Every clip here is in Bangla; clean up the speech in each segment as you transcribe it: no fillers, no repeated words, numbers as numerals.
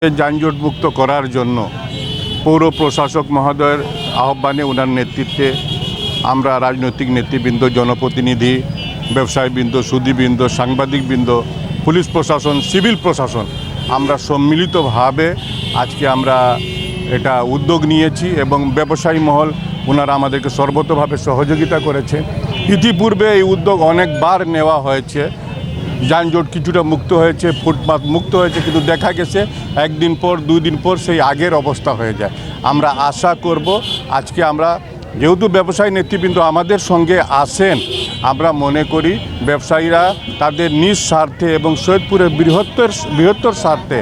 যানজট মুক্ত করার জন্য পৌর প্রশাসক মহোদয়ের আহ্বানে ওনার নেতৃত্বে আমরা রাজনৈতিক নেতৃবৃন্দ, জনপ্রতিনিধি, ব্যবসায়ীবৃন্দ, সুধীবৃন্দ, সাংবাদিকবৃন্দ, পুলিশ প্রশাসন, সিভিল প্রশাসন আমরা সম্মিলিতভাবে আজকে আমরা এটা উদ্যোগ নিয়েছি এবং ব্যবসায়ী মহল ওনারা আমাদেরকে সর্বতোভাবে সহযোগিতা করেছে। ইতিপূর্বে এই উদ্যোগ অনেকবার নেওয়া হয়েছে, যানজট কিছুটা মুক্ত হয়েছে, ফুটপাত মুক্ত হয়েছে, কিন্তু দেখা গেছে একদিন পর 2 দিন পর সেই আগের অবস্থা হয়ে যায়। আমরা আশা করব আজকে আমরা যেহেতু ব্যবসায়ী নেতৃবৃন্দ আমাদের সঙ্গে আসেন, আমরা মনে করি ব্যবসায়ীরা তাদের নিজ স্বার্থে এবং সৈয়দপুরের বৃহত্তর স্বার্থে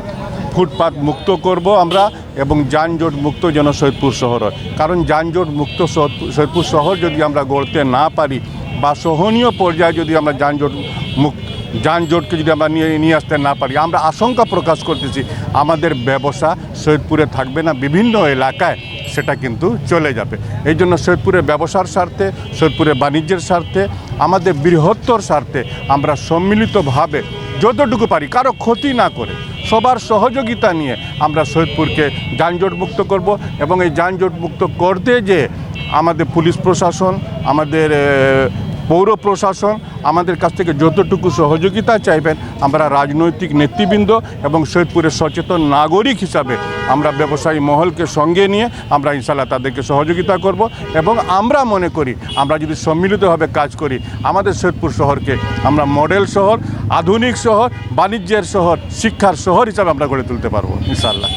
ফুটপাত মুক্ত করব আমরা এবং যানজট মুক্ত যেন সৈয়দপুর শহর হয়। কারণ যানজট মুক্ত সৈয়দপুর শহর যদি আমরা গড়তে না পারি বা সহনীয় পর্যায়ে যদি আমরা যানজটকে যদি আমরা নিয়ে আসতে না পারি, আমরা আশঙ্কা প্রকাশ করতেছি আমাদের ব্যবসা সৈয়দপুরে থাকবে না, বিভিন্ন এলাকায় সেটা কিন্তু চলে যাবে। এই জন্য সৈয়দপুরের ব্যবসার স্বার্থে, সৈয়দপুরের বাণিজ্যের স্বার্থে, আমাদের বৃহত্তর স্বার্থে আমরা সম্মিলিতভাবে যতটুকু পারি কারো ক্ষতি না করে সবার সহযোগিতা নিয়ে আমরা সৈয়দপুরকে যানজট মুক্ত করব এবং এই যানজট মুক্ত করতে যে আমাদের পুলিশ প্রশাসন, আমাদের পৌর প্রশাসন আমাদের কাছ থেকে যতটুকু সহযোগিতা চাইবেন, আমরা রাজনৈতিক নেতৃবৃন্দ এবং সৈয়দপুরের সচেতন নাগরিক হিসাবে আমরা ব্যবসায়ী মহলকে সঙ্গে নিয়ে আমরা ইনশাআল্লাহ তাদেরকে সহযোগিতা করব এবং আমরা মনে করি আমরা যদি সম্মিলিতভাবে কাজ করি আমাদের সৈয়দপুর শহরকে আমরা মডেল শহর, আধুনিক শহর, বাণিজ্যের শহর, শিক্ষার শহর হিসাবে আমরা গড়ে তুলতে পারবো ইনশাআল্লাহ।